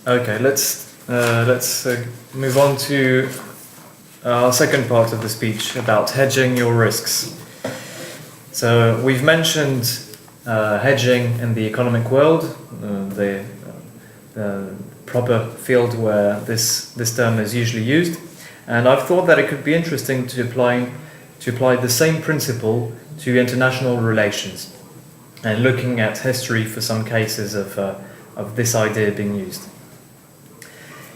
Okay, let's move on to our second part of the speech about hedging your risks. So we've mentioned hedging in the economic world, the proper field where this term is usually used, and I've thought that it could be interesting to apply the same principle to international relations, and looking at history for some cases of this idea being used.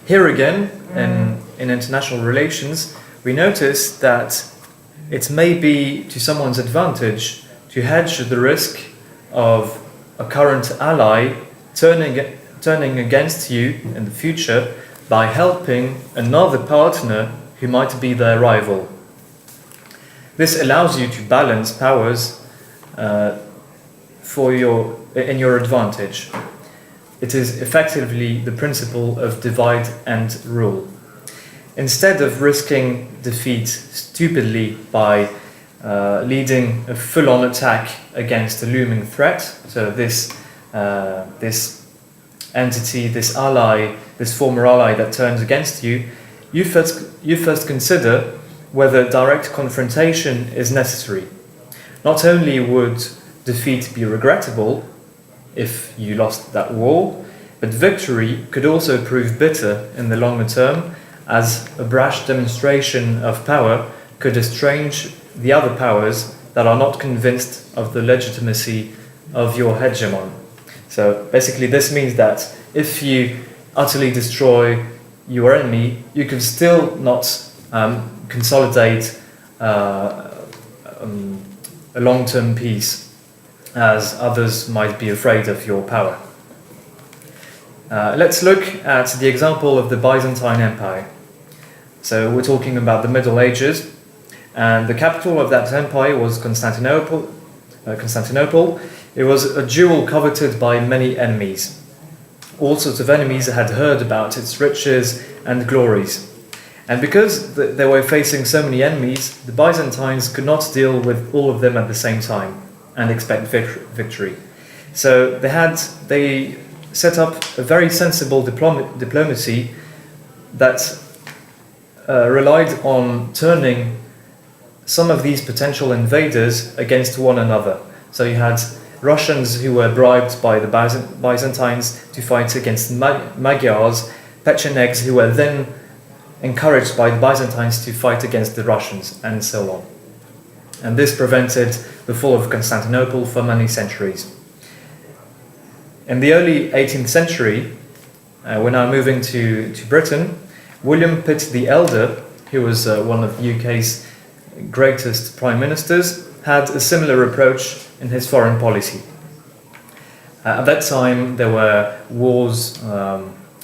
Here again, in international relations, we notice that it may be to someone's advantage to hedge the risk of a current ally turning against you in the future by helping another partner who might be their rival. This allows you to balance powers in your advantage. It is effectively the principle of divide and rule. Instead of risking defeat stupidly by leading a full-on attack against a looming threat, so this entity, this ally, this former ally that turns against you, you first consider whether direct confrontation is necessary. Not only would defeat be regrettable if you lost that war, but victory could also prove bitter in the longer term, as a brash demonstration of power could estrange the other powers that are not convinced of the legitimacy of your hegemon. So basically this means that if you utterly destroy your enemy, you can still not consolidate a long-term peace, as others might be afraid of your power. Let's look at the example of the Byzantine Empire. So we're talking about the Middle Ages, and the capital of that empire was Constantinople. It was a jewel coveted by many enemies. All sorts of enemies had heard about its riches and glories. And because they were facing so many enemies, the Byzantines could not deal with all of them at the same time and expect victory. So they set up a very sensible diplomacy that relied on turning some of these potential invaders against one another. So you had Russians who were bribed by the Byzantines to fight against Magyars, Pechenegs who were then encouraged by the Byzantines to fight against the Russians, and so on. And this prevented the fall of Constantinople for many centuries. In the early 18th century, we're now moving to Britain, William Pitt the Elder, who was one of the UK's greatest prime ministers, had a similar approach in his foreign policy. At that time, there were wars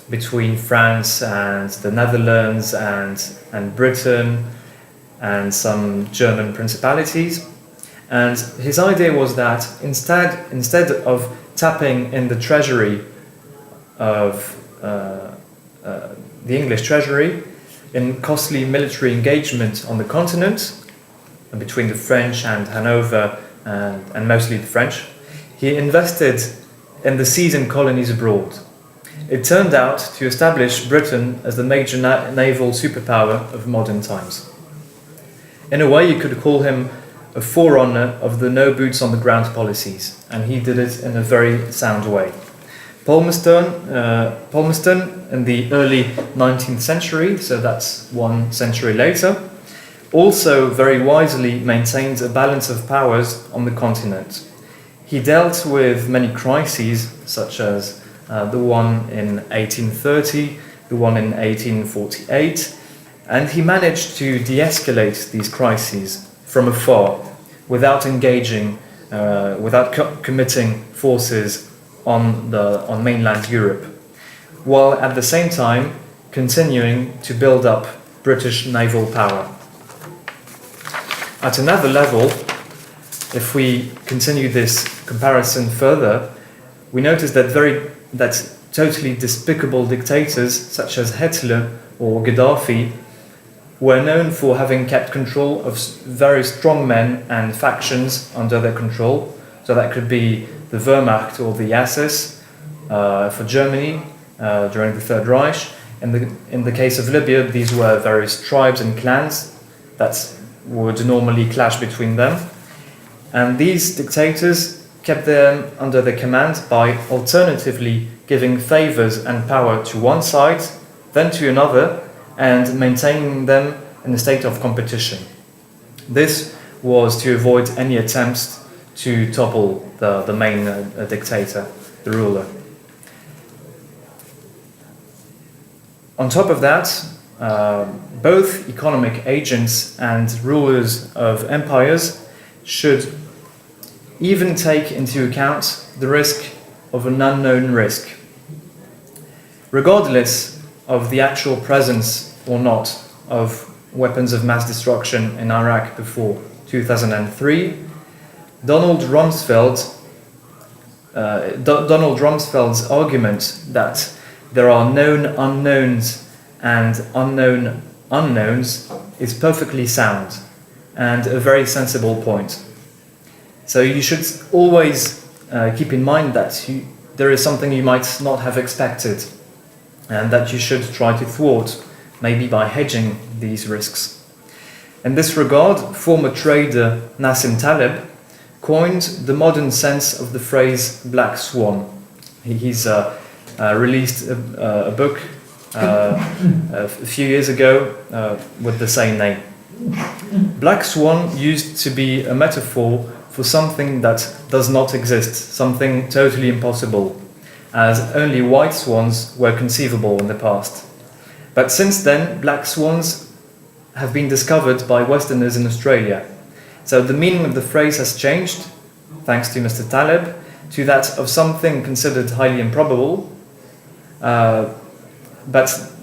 between France and the Netherlands and Britain and some German principalities. And his idea was that instead of tapping in the treasury of the English treasury in costly military engagement on the continent, between the French and Hanover, and mostly the French, he invested in the seas and colonies abroad. It turned out to establish Britain as the major naval superpower of modern times. In a way, you could call him a forerunner of the no boots on the ground policies, and he did it in a very sound way. Palmerston in the early 19th century, so that's 1 century later, also very wisely maintained a balance of powers on the continent. He dealt with many crises, such as the one in 1830, the one in 1848, and he managed to de-escalate these crises from afar without engaging, without committing forces on mainland Europe, while at the same time continuing to build up British naval power. At another level, if we continue this comparison further, we notice that totally despicable dictators such as Hitler or Gaddafi were known for having kept control of very strong men and factions under their control. So that could be the Wehrmacht or the SS for Germany, during the Third Reich. In the case of Libya, these were various tribes and clans that would normally clash between them. And these dictators kept them under their command by alternatively giving favors and power to one side, then to another, and maintaining them in a state of competition. This was to avoid any attempts to topple the main dictator, the ruler. On top of that, both economic agents and rulers of empires should even take into account the risk of an unknown risk. Regardless of the actual presence or not of weapons of mass destruction in Iraq before 2003, Donald Rumsfeld's argument that there are known unknowns and unknown unknowns is perfectly sound and a very sensible point. So you should always keep in mind that there is something you might not have expected and that you should try to thwart, maybe by hedging these risks. In this regard, former trader Nassim Taleb coined the modern sense of the phrase black swan. He's released a book a few years ago with the same name. Black swan used to be a metaphor for something that does not exist, something totally impossible, as only white swans were conceivable in the past. But since then, black swans have been discovered by Westerners in Australia. So the meaning of the phrase has changed, thanks to Mr. Taleb, to that of something considered highly improbable, but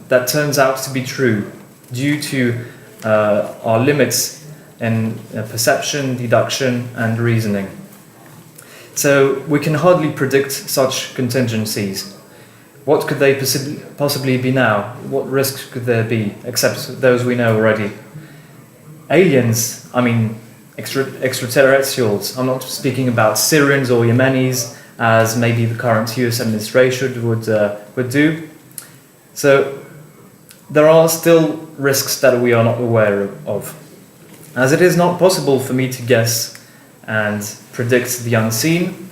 that turns out to be true due to our limits in perception, deduction, and reasoning. So we can hardly predict such contingencies. What could they possibly be now? What risks could there be, except those we know already? Aliens, I mean extraterrestrials. I'm not speaking about Syrians or Yemenis, as maybe the current US administration would do. So there are still risks that we are not aware of. As it is not possible for me to guess and predict the unseen,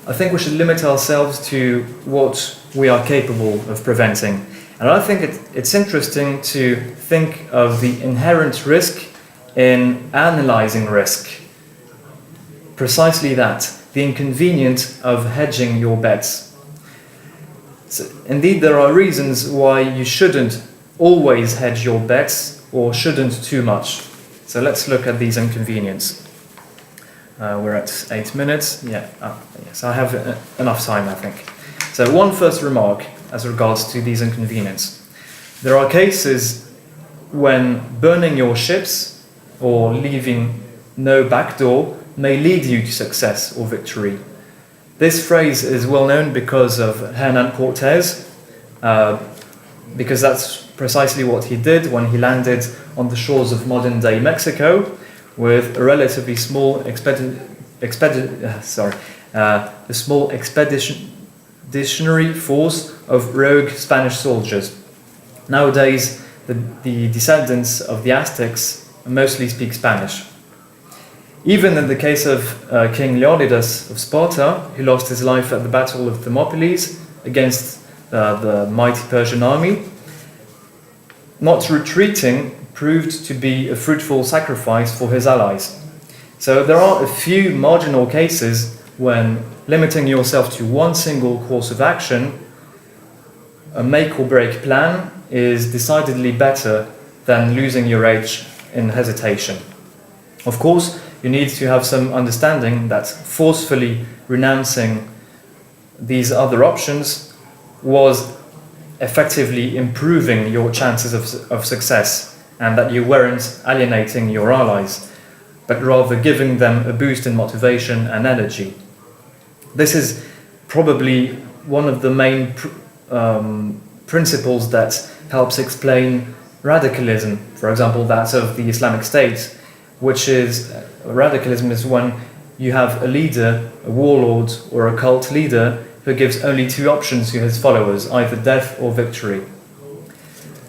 I think we should limit ourselves to what we are capable of preventing. And I think it's interesting to think of the inherent risk in analyzing risk. Precisely that, the inconvenience of hedging your bets. So, indeed, there are reasons why you shouldn't always hedge your bets, or shouldn't too much. So let's look at these inconveniences. We're at 8 minutes. Yes, I have enough time, I think. So one first remark as regards to these inconveniences. There are cases when burning your ships or leaving no backdoor may lead you to success or victory. This phrase is well known because of Hernan Cortés, because that's precisely what he did when he landed on the shores of modern-day Mexico with a relatively small expeditionary force of rogue Spanish soldiers. Nowadays, the descendants of the Aztecs mostly speak Spanish. Even in the case of King Leonidas of Sparta, who lost his life at the Battle of Thermopylae against the mighty Persian army, not retreating proved to be a fruitful sacrifice for his allies. So there are a few marginal cases when limiting yourself to one single course of action, a make or break plan, is decidedly better than losing your edge in hesitation. Of course, you need to have some understanding that forcefully renouncing these other options was effectively improving your chances of success, and that you weren't alienating your allies, but rather giving them a boost in motivation and energy. This is probably one of the main principles that helps explain radicalism, for example that of the Islamic State, which is radicalism is when you have a leader, a warlord or a cult leader who gives only two options to his followers, either death or victory.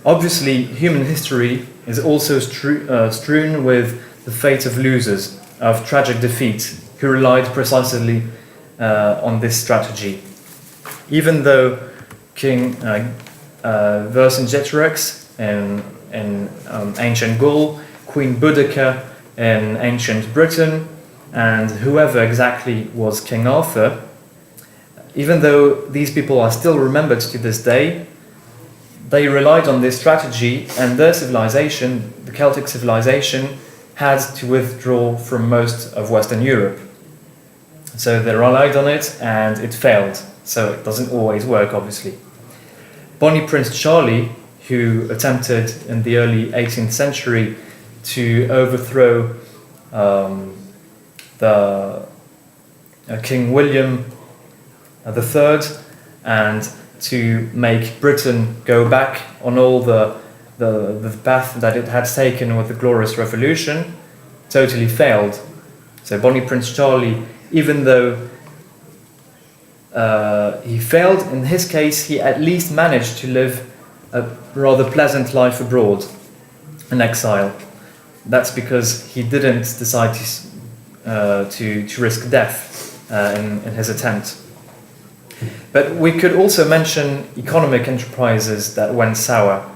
Obviously, human history is also strewn with the fate of losers, of tragic defeat, who relied precisely on this strategy. Even though King Vercingetorix in ancient Gaul, Queen Boudicca in ancient Britain, and whoever exactly was King Arthur, even though these people are still remembered to this day, they relied on this strategy, and their civilization, the Celtic civilization, had to withdraw from most of Western Europe. So they relied on it and it failed. So it doesn't always work, obviously. Bonnie Prince Charlie, who attempted in the early 18th century to overthrow King William III and to make Britain go back on all the path that it had taken with the Glorious Revolution, totally failed. So Bonnie Prince Charlie, even though he failed, in his case he at least managed to live a rather pleasant life abroad in exile. That's because he didn't decide to risk death in his attempt. But we could also mention economic enterprises that went sour,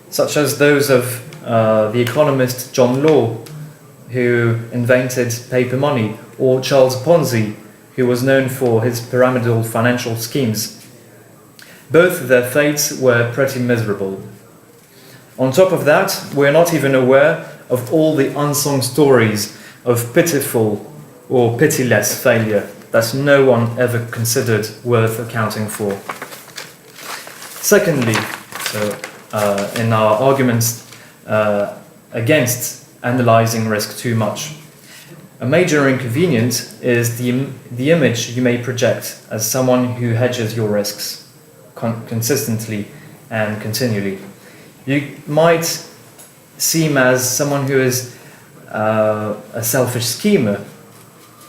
such as those of the economist John Law, who invented paper money, or Charles Ponzi, who was known for his pyramidal financial schemes. Both of their fates were pretty miserable. On top of that, we're not even aware of all the unsung stories of pitiful or pitiless failure that no one ever considered worth accounting for. Secondly, in our arguments against analyzing risk too much, a major inconvenience is the image you may project as someone who hedges your risks consistently and continually. You might seem as someone who is a selfish schemer,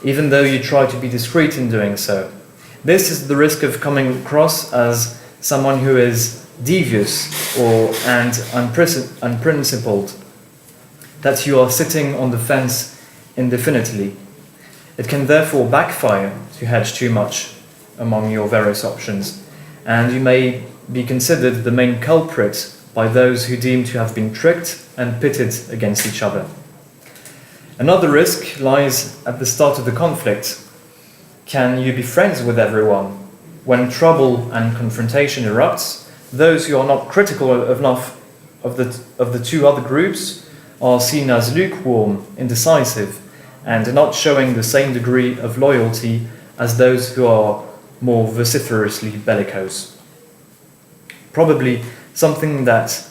even though you try to be discreet in doing so. This is the risk of coming across as someone who is devious and unprincipled, that you are sitting on the fence indefinitely. It can therefore backfire to hedge too much among your various options, and you may be considered the main culprit by those who deem to have been tricked and pitted against each other. Another risk lies at the start of the conflict. Can you be friends with everyone? When trouble and confrontation erupts, those who are not critical enough of the two other groups are seen as lukewarm, indecisive, and not showing the same degree of loyalty as those who are more vociferously bellicose. Probably something that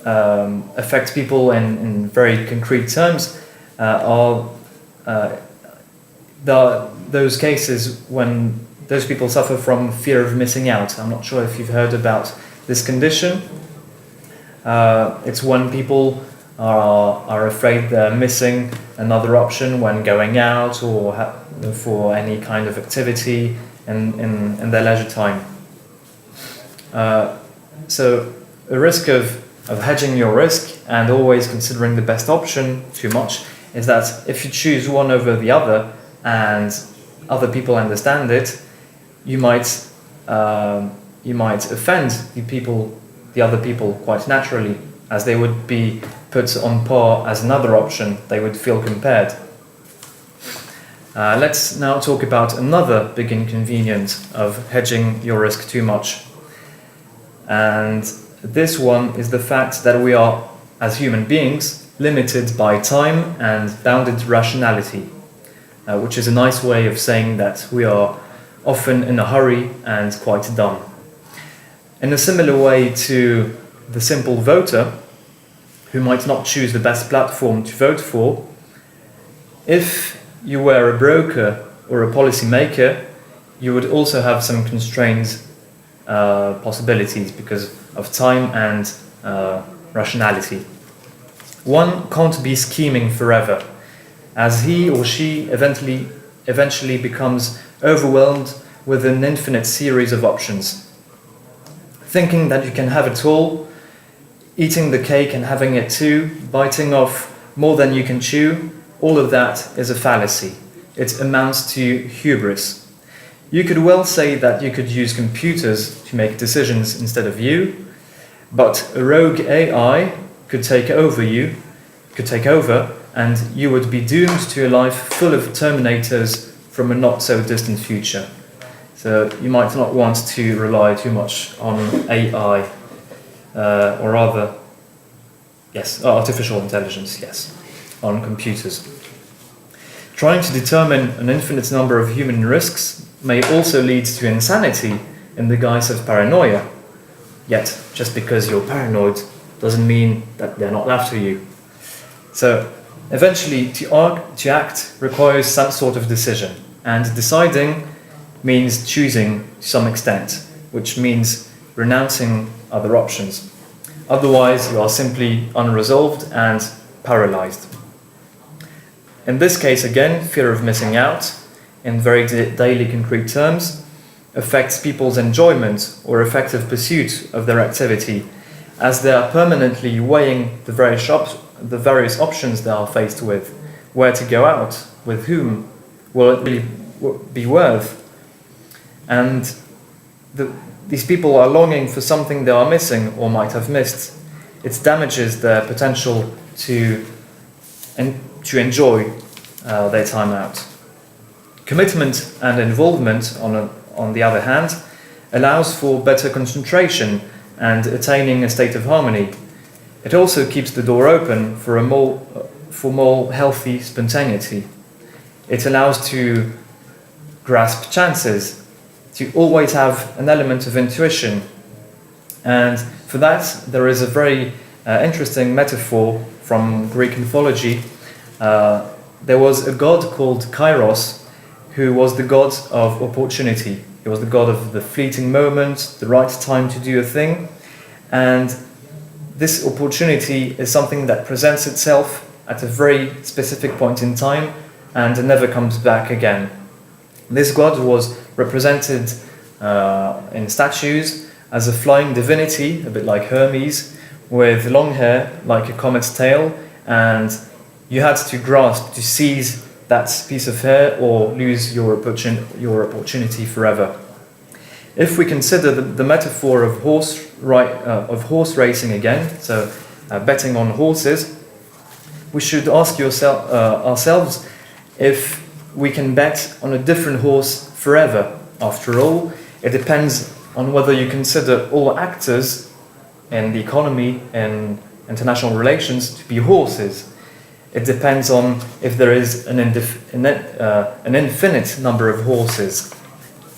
affects people in very concrete terms are those cases when those people suffer from fear of missing out. I'm not sure if you've heard about this condition. It's when people are afraid they're missing another option when going out or for any kind of activity in their leisure time. So a risk of hedging your risk and always considering the best option too much is that if you choose one over the other and other people understand it, you might offend the other people quite naturally, as they would be put on par as another option. They would feel compared. Let's now talk about another big inconvenience of hedging your risk too much. And this one is the fact that we are, as human beings, limited by time and bounded rationality, which is a nice way of saying that we are often in a hurry and quite dumb. In a similar way to the simple voter, who might not choose the best platform to vote for, if you were a broker or a policymaker, you would also have some constrained possibilities because of time and rationality. One can't be scheming forever, as he or she eventually becomes overwhelmed with an infinite series of options. Thinking that you can have it all, eating the cake and having it too, biting off more than you can chew, all of that is a fallacy. It amounts to hubris. You could well say that you could use computers to make decisions instead of you, but a rogue AI could take over, and you would be doomed to a life full of terminators from a not so distant future. So you might not want to rely too much on AI, or rather, yes, artificial intelligence, yes, on computers. Trying to determine an infinite number of human risks may also lead to insanity in the guise of paranoia. Yet, just because you're paranoid doesn't mean that they're not after you. So, eventually, to act requires some sort of decision, and deciding means choosing to some extent, which means renouncing other options. Otherwise, you are simply unresolved and paralyzed. In this case, again, fear of missing out, in very daily concrete terms, affects people's enjoyment or effective pursuit of their activity, as they are permanently weighing the various options they are faced with, where to go out, with whom, will it really be worth? And these people are longing for something they are missing or might have missed. It damages their potential to enjoy their time out. Commitment and involvement, on the other hand, allows for better concentration and attaining a state of harmony. It also keeps the door open for more healthy spontaneity. It allows to grasp chances, to always have an element of intuition. And for that, there is a very interesting metaphor from Greek mythology. There was a god called Kairos, who was the god of opportunity. He was the god of the fleeting moment, the right time to do a thing. And this opportunity is something that presents itself at a very specific point in time and never comes back again. This god was represented in statues as a flying divinity, a bit like Hermes, with long hair like a comet's tail, and you had to grasp, to seize that piece of hair or lose your opportunity forever. If we consider the metaphor of horse racing again, so betting on horses, we should ask ourselves if we can bet on a different horse forever. After all, it depends on whether you consider all actors in the economy and international relations to be horses. It depends on if there is an infinite number of horses.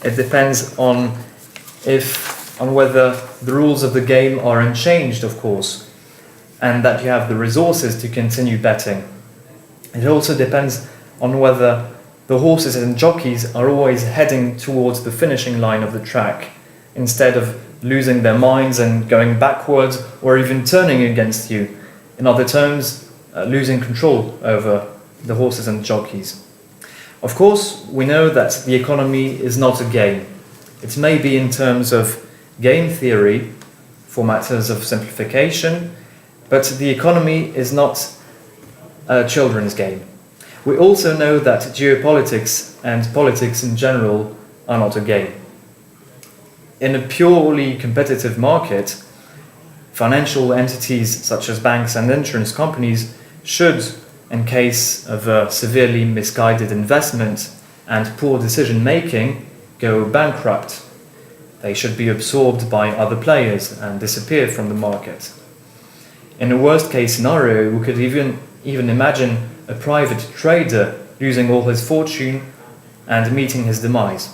It depends on whether the rules of the game are unchanged, of course, and that you have the resources to continue betting. It also depends on whether the horses and jockeys are always heading towards the finishing line of the track, instead of losing their minds and going backwards or even turning against you. In other terms, losing control over the horses and jockeys. Of course, we know that the economy is not a game. It may be in terms of game theory, for matters of simplification, but the economy is not a children's game. We also know that geopolitics and politics in general are not a game. In a purely competitive market, financial entities such as banks and insurance companies should, in case of a severely misguided investment and poor decision-making, go bankrupt. They should be absorbed by other players and disappear from the market. In a worst-case scenario, we could even imagine a private trader losing all his fortune and meeting his demise.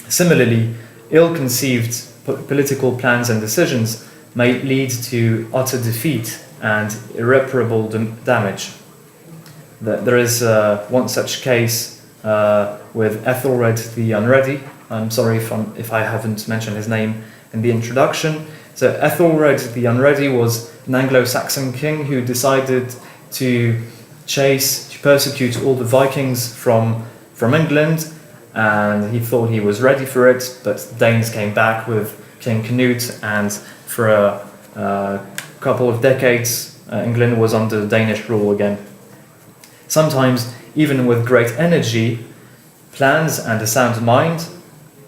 Similarly, ill-conceived political plans and decisions may lead to utter defeat and irreparable damage. There is one such case with Ethelred the Unready. I'm sorry if I haven't mentioned his name in the introduction. So Ethelred the Unready was an Anglo-Saxon king who decided to persecute all the Vikings from England, and he thought he was ready for it, but Danes came back with King Canute, and for a couple of decades England was under Danish rule again. Sometimes, even with great energy, plans and a sound mind,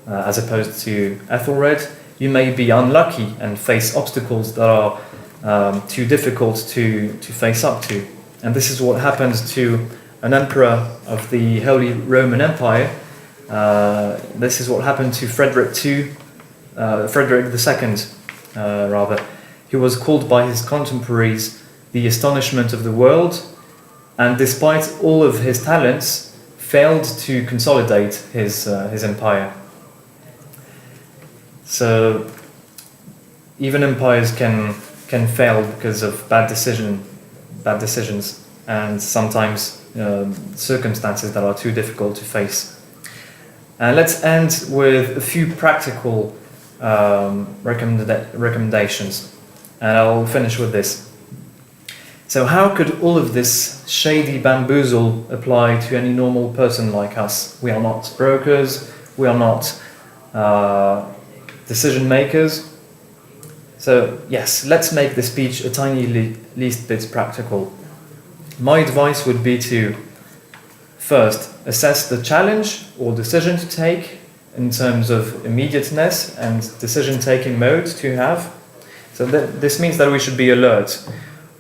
as opposed to Ethelred, you may be unlucky and face obstacles that are too difficult to face up to. And this is what happened to an emperor of the Holy Roman Empire. This is what happened to Frederick II, rather. He was called by his contemporaries the astonishment of the world, and despite all of his talents, failed to consolidate his empire. So even empires can fail because of bad decisions, and sometimes circumstances that are too difficult to face. And let's end with a few practical recommendations, and I'll finish with this. So how could all of this shady bamboozle apply to any normal person like us? We are not brokers, we are not decision makers. So yes, let's make the speech a tiny least bit practical. My advice would be to first assess the challenge or decision to take in terms of immediateness and decision-taking mode to have. So this means that we should be alert.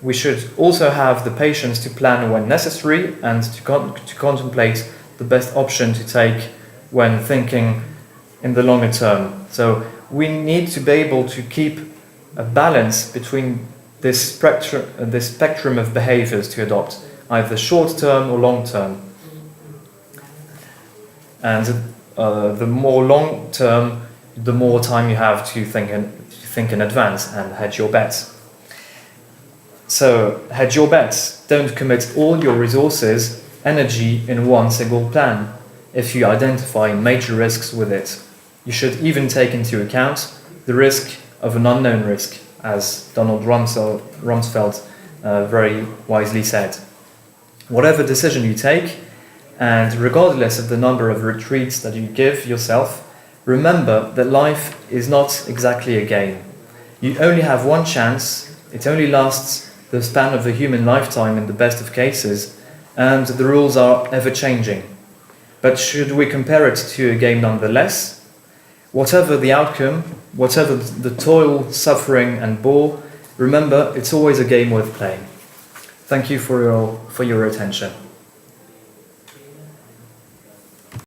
We should also have the patience to plan when necessary and to contemplate the best option to take when thinking in the longer term. So we need to be able to keep a balance between this spectrum of behaviors to adopt, either short-term or long-term. And the more long-term, the more time you have to think in advance and hedge your bets. So hedge your bets. Don't commit all your resources, energy in one single plan if you identify major risks with it. You should even take into account the risk of an unknown risk, as Donald Rumsfeld very wisely said. Whatever decision you take, and regardless of the number of retreats that you give yourself, remember that life is not exactly a game. You only have one chance, it only lasts the span of a human lifetime in the best of cases, and the rules are ever-changing. But should we compare it to a game nonetheless? Whatever the outcome, whatever the toil, suffering and bore, remember it's always a game worth playing. Thank you for your attention.